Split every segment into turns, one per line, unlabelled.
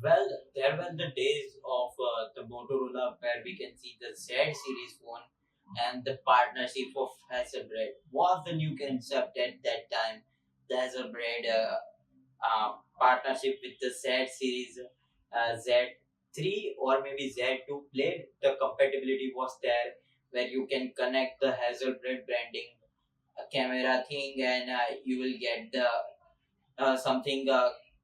Well, there were the days of the Motorola where we can see the Z series phone and the partnership of Hasselblad was the new concept at that time. The Hasselblad partnership with the Z series Z3 or maybe Z2 blade, the compatibility was there where you can connect the Hasselblad branding camera thing and you will get the something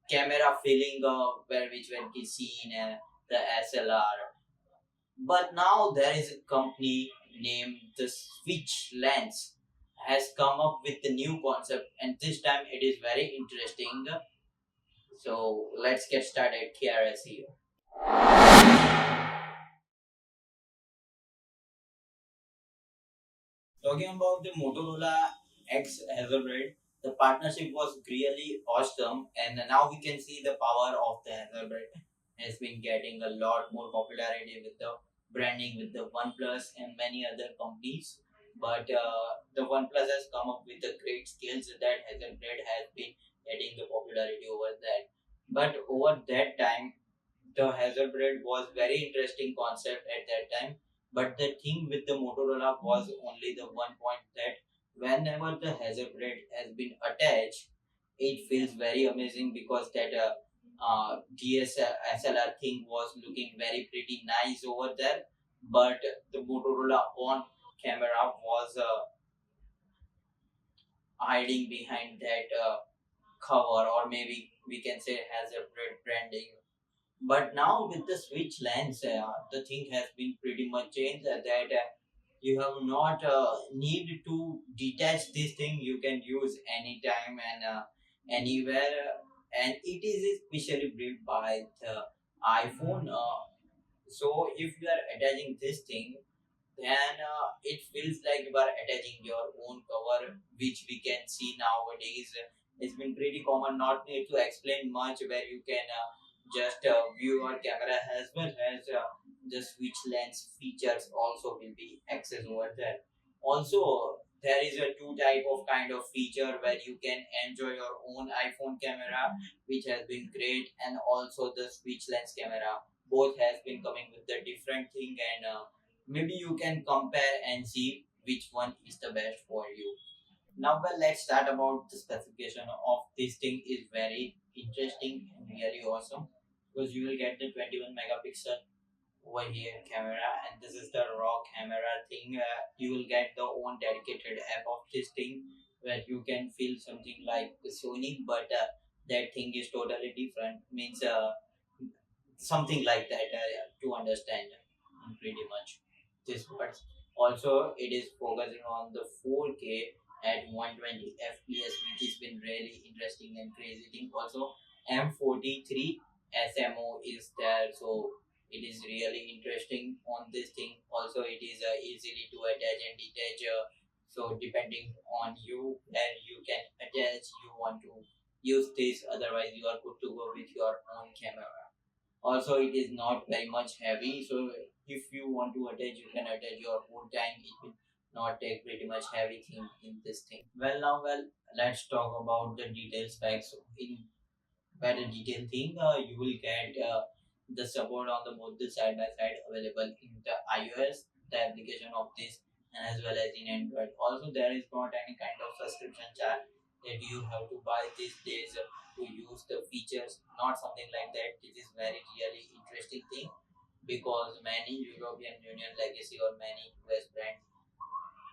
camera feeling where which when we see in the SLR. But now there is a company named the Switchlens has come up with a new concept, and this time it is very interesting. So let's get started. KRS here. Talking about the Motorola X Ethernet, the partnership was really awesome, and now we can see the power of the Ethernet has been getting a lot more popularity with the branding with the OnePlus and many other companies. But the OnePlus has come up with the great skills that Ethernet has been getting the popularity over that. But over that time, the Hazard was very interesting concept at that time. But the thing with the Motorola was only the one point that whenever the Hazard has been attached, it feels very amazing because that DSLR thing was looking very pretty nice over there. But the Motorola on camera was hiding behind that cover, or maybe we can say Hazard branding. But now with the switch lens, the thing has been pretty much changed that you have not need to detach this thing. You can use anytime and anywhere, and it is especially built by the iPhone. So if you are attaching this thing, then it feels like you are attaching your own cover, which we can see nowadays. It's been pretty common, not need to explain much, where you can just view your camera as well as the switch lens features also will be accessed over there. Also, there is a two type of kind of feature where you can enjoy your own iPhone camera, which has been great, and also the switch lens camera. Both has been coming with the different thing, and maybe you can compare and see which one is the best for you. Now, well, let's start about the specification of this thing is very interesting and really awesome because you will get the 21 megapixel over here camera, and this is the raw camera thing. You will get the own dedicated app of this thing where you can feel something like the Sony, but that thing is totally different. Means something like that to understand pretty much this words. Also, it is focusing on the 4K at 120 FPS, which has been really interesting and crazy thing. Also, M43 SMO is there, so it is really interesting on this thing. Also, it is easily to attach and detach. So depending on you and you can attach, you want to use this. Otherwise, you are good to go with your own camera. Also, it is not very much heavy, so if you want to attach, you can attach your whole time. It will not take pretty much heavy thing in this thing. Well, let's talk about the detail specs. In better detail thing, you will get the support on the both the side by side available in the iOS, the application of this, and as well as in Android. Also, there is not any kind of subscription charge that you have to buy these days to use the features. Not something like that. This is very really interesting thing because many European Union legacy or many US brands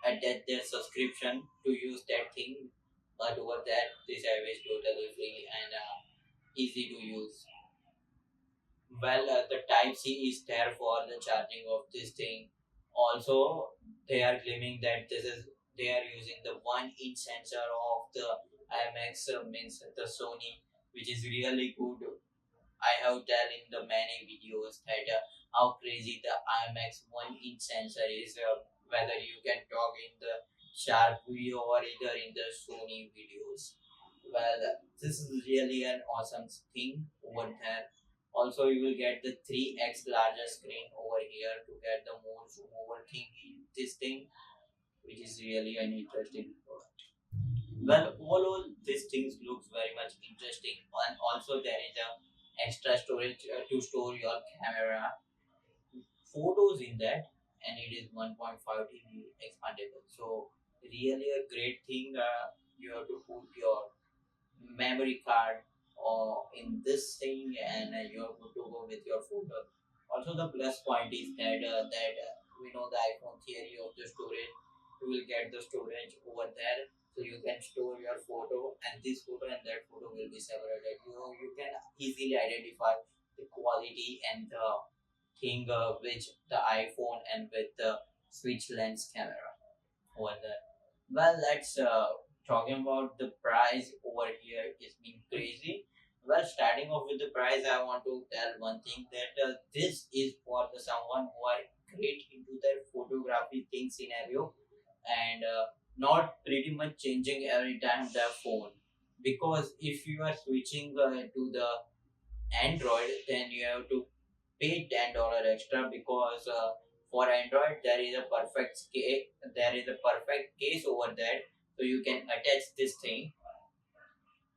attach their subscription to use that thing, but over that this app is totally free and easy to use. Well, the Type C is there for the charging of this thing. Also, they are claiming that this is they are using the 1 inch sensor of the IMX, means the Sony, which is really good. I have tell in the many videos that how crazy the IMX 1 inch sensor is. Whether you can talk in the sharp video or either in the Sony videos. Well, this is really an awesome thing over there. Also, you will get the 3x larger screen over here to get the more zoom over thing in this thing, which is really an interesting product. Well, overall, these things looks very much interesting, and also there is a extra storage to store your camera photos in that, and it is 1.5 TB expandable. So really a great thing. You have to put your memory card or in this thing, and you are good to go with your photo. Also, the plus point is that we know the iPhone theory of the storage. You will get the storage over there, so you can store your photo, and this photo and that photo will be separated. You can easily identify the quality and the thing which the iPhone and with the switch lens camera over there. Well, let's talking about the price over here is being crazy. Well, starting off with the price, I want to tell one thing that this is for the someone who are great into their photography thing scenario, and not pretty much changing every time their phone. Because if you are switching to the Android, then you have to pay $10 extra because for Android there is a perfect case over there, so you can attach this thing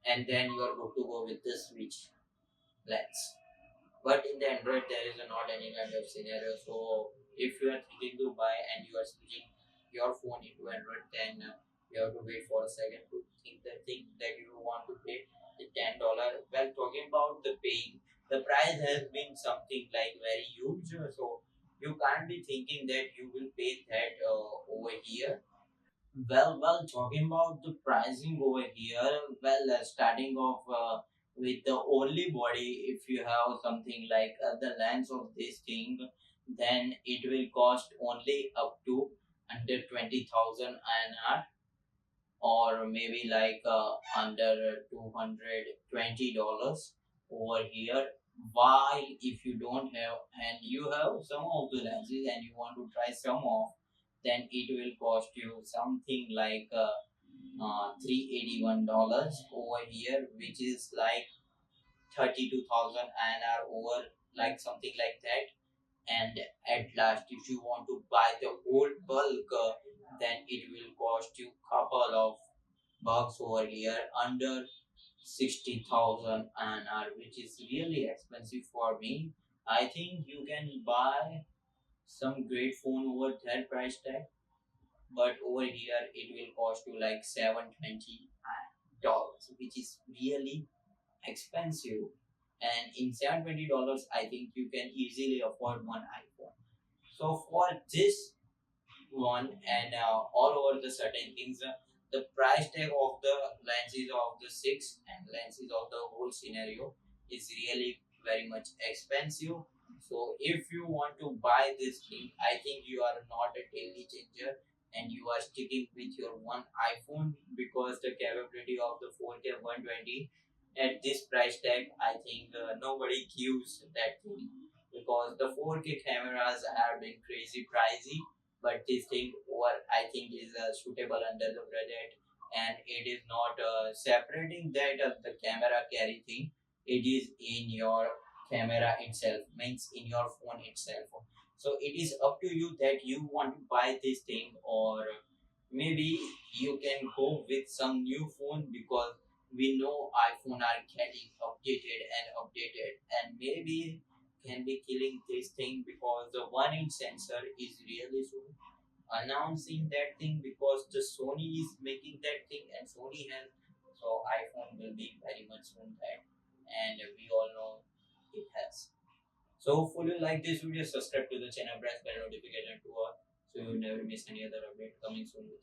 and then you are good to go with this switch lens. But in the Android, there is not any kind of scenario. So if you are thinking to buy and you are switching your phone into Android, then you have to wait for a second to think that you want to pay the $10. Well, talking about the paying, the price has been something like very huge. So you can't be thinking that you will pay that over here. Well, talking about the pricing over here, well, starting off with the only body, if you have something like the lens of this thing, then it will cost only up to under 20,000 INR, or maybe like under $220 over here. While if you don't have and you have some of the lenses and you want to try some of, then it will cost you something like $381 over here, which is like 32,000 INR over, like something like that. And at last, if you want to buy the whole bulk, then it will cost you couple of bucks over here, under 60,000 INR, which is really expensive for me. I think you can buy some great phone over that price tag, but over here it will cost you like $720, which is really expensive. And in $720, I think you can easily afford one iPhone. So for this one and all over the certain things, the price tag of the lenses of the six and lenses of the whole scenario is really very much expensive. So if you want to buy this thing, I think you are not a daily changer and you are sticking with your one iPhone, because the capability of the 4K 120 at this price tag, I think nobody gives that thing, because the 4K cameras are being crazy pricey, but this thing over I think is suitable under the budget, and it is not separating that the camera carry thing. It is in your camera itself, means in your phone itself. So it is up to you that you want to buy this thing, or maybe you can go with some new phone, because we know iPhone are getting updated and updated, and maybe can be killing this thing, because the 1 inch sensor is really soon announcing that thing, because the Sony is making that thing and Sony has, so iPhone will be very much soon that, and we all know it has. So hopefully you like this video, subscribe to the channel, press bell notification to all, so you never miss any other update coming soon with